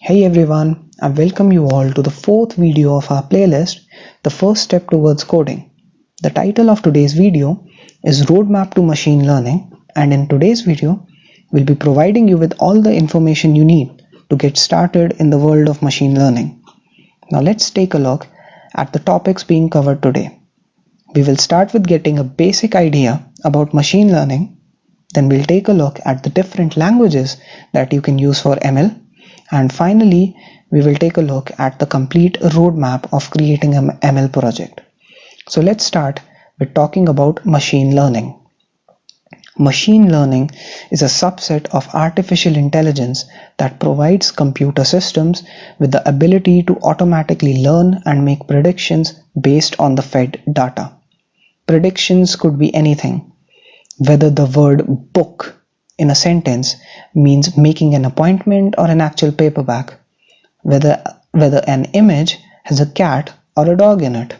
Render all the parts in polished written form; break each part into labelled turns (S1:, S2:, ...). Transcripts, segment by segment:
S1: Hey everyone, I welcome you all to the fourth video of our playlist, The First Step Towards Coding. The title of today's video is Roadmap to Machine Learning, and in today's video, we'll be providing you with all the information you need to get started in the world of machine learning. Now let's take a look at the topics being covered today. We will start with getting a basic idea about machine learning, then we'll take a look at the different languages that you can use for ML. And finally, we will take a look at the complete roadmap of creating an ML project. So let's start with talking about machine learning. Machine learning is a subset of artificial intelligence that provides computer systems with the ability to automatically learn and make predictions based on the fed data. Predictions could be anything, whether the word book in a sentence means making an appointment or an actual paperback, whether an image has a cat or a dog in it,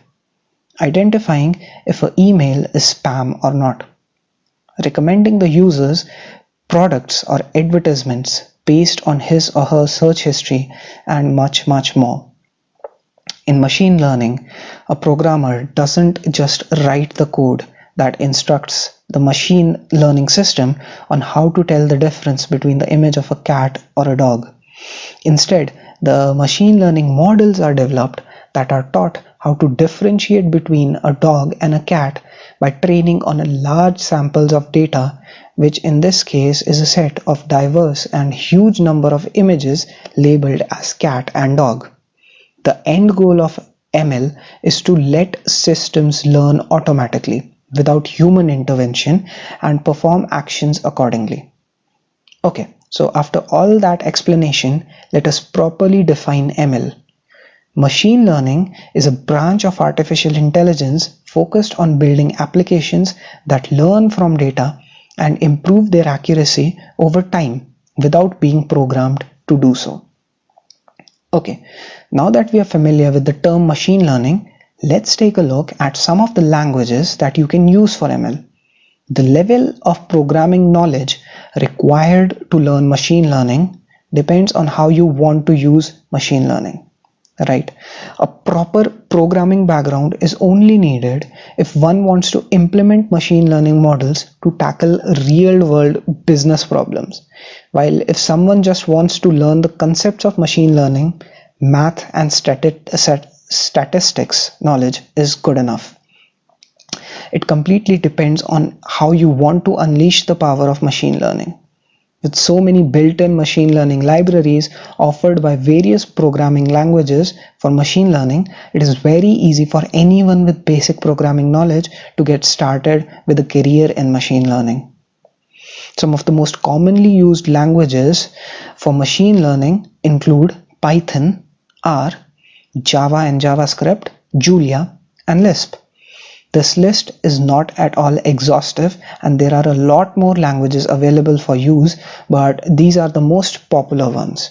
S1: identifying if an email is spam or not, recommending the users products or advertisements based on his or her search history, and much more. In machine learning, a programmer doesn't just write the code that instructs the machine learning system on how to tell the difference between the image of a cat or a dog. Instead, the machine learning models are developed that are taught how to differentiate between a dog and a cat by training on a large samples of data, which in this case is a set of diverse and huge number of images labeled as cat and dog. The end goal of ML is to let systems learn automatically without human intervention and perform actions accordingly. Okay, so after all that explanation, let us properly define ML. Machine learning is a branch of artificial intelligence focused on building applications that learn from data and improve their accuracy over time without being programmed to do so. Okay, now that we are familiar with the term machine learning, let's take a look at some of the languages that you can use for ML. The level of programming knowledge required to learn machine learning depends on how you want to use machine learning. Right? A proper programming background is only needed if one wants to implement machine learning models to tackle real-world business problems. While if someone just wants to learn the concepts of machine learning, math and statistics knowledge is good enough. It completely depends on how you want to unleash the power of machine learning. With so many built-in machine learning libraries offered by various programming languages for machine learning, it is very easy for anyone with basic programming knowledge to get started with a career in machine learning. Some of the most commonly used languages for machine learning include Python, R, Java and JavaScript, Julia, and Lisp. This list is not at all exhaustive and there are a lot more languages available for use, but these are the most popular ones.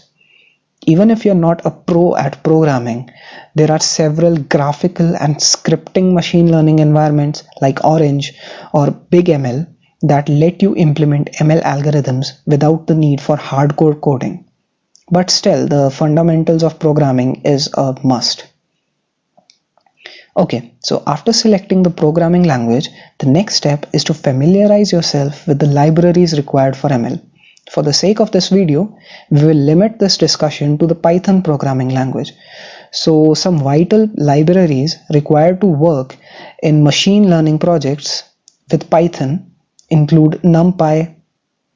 S1: Even if you're not a pro at programming, there are several graphical and scripting machine learning environments like Orange or BigML that let you implement ML algorithms without the need for hardcore coding. But still, the fundamentals of programming is a must. Okay, so after selecting the programming language, the next step is to familiarize yourself with the libraries required for ML. For the sake of this video, we will limit this discussion to the Python programming language. So some vital libraries required to work in machine learning projects with Python include NumPy,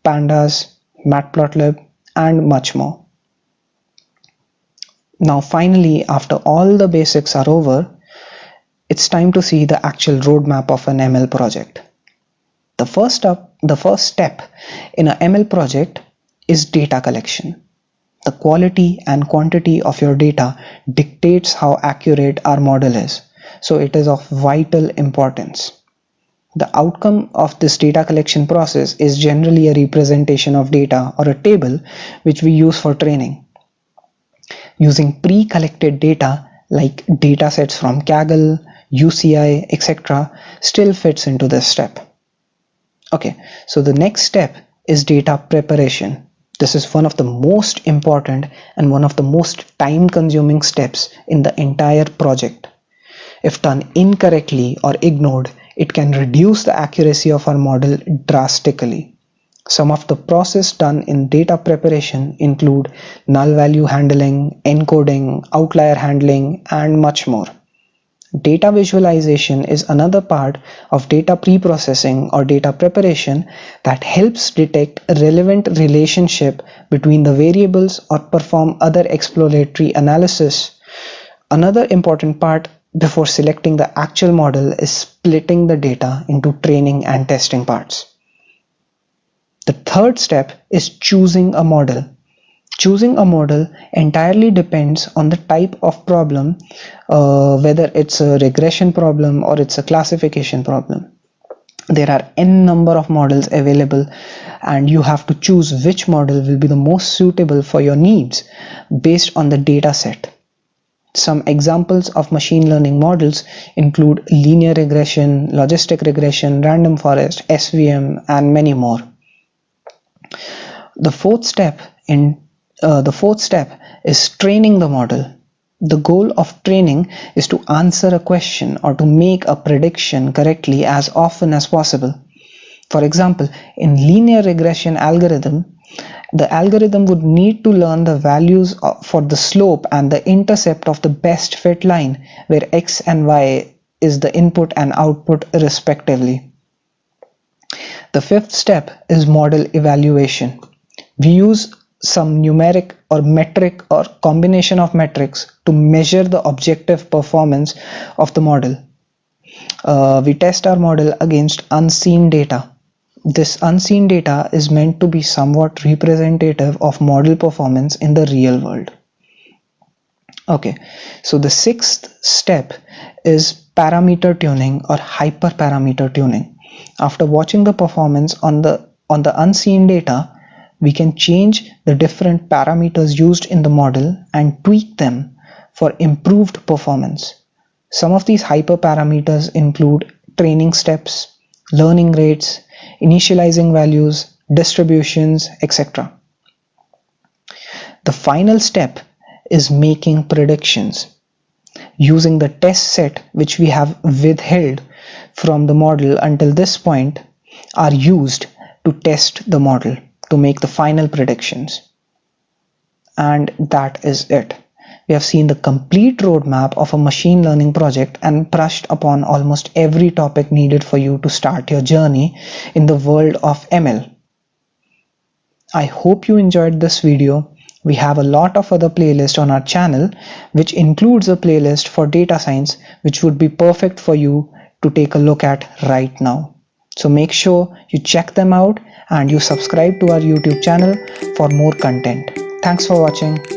S1: Pandas, Matplotlib, and much more. Now finally, after all the basics are over, it's time to see the actual roadmap of an ML project. The first step in an ML project is data collection. The quality and quantity of your data dictates how accurate our model is, so it is of vital importance. The outcome of this data collection process is generally a representation of data or a table which we use for training. Using pre-collected data like datasets from Kaggle, UCI, etc. still fits into this step. Okay, so the next step is data preparation. This is one of the most important and one of the most time-consuming steps in the entire project. If done incorrectly or ignored, it can reduce the accuracy of our model drastically. Some of the process done in data preparation include null value handling, encoding, outlier handling, and much more. Data visualization is another part of data pre-processing or data preparation that helps detect a relevant relationship between the variables or perform other exploratory analysis. Another important part before selecting the actual model is splitting the data into training and testing parts. The third step is choosing a model. Choosing a model entirely depends on the type of problem, whether it's a regression problem or it's a classification problem. There are n number of models available and you have to choose which model will be the most suitable for your needs based on the data set. Some examples of machine learning models include linear regression, logistic regression, random forest, SVM, and many more. The fourth step is training the model. The goal of training is to answer a question or to make a prediction correctly as often as possible. For example, in linear regression algorithm, the algorithm would need to learn the values for the slope and the intercept of the best fit line, where x and y is the input and output respectively. The fifth step is model evaluation. We use some numeric or metric or combination of metrics to measure the objective performance of the model. We test our model against unseen data. This unseen data is meant to be somewhat representative of model performance in the real world. Okay, so the sixth step is parameter tuning or hyperparameter tuning. After watching the performance on the unseen data, we can change the different parameters used in the model and tweak them for improved performance. Some of these hyperparameters include training steps, learning rates, initializing values, distributions, etc. The final step is making predictions. Using the test set which we have withheld from the model until this point are used to test the model to make the final predictions. And that is it. We have seen the complete roadmap of a machine learning project and brushed upon almost every topic needed for you to start your journey in the world of ML. I hope you enjoyed this video. We have a lot of other playlists on our channel, which includes a playlist for data science, which would be perfect for you to take a look at right now. So make sure you check them out and you subscribe to our YouTube channel for more content. Thanks for watching.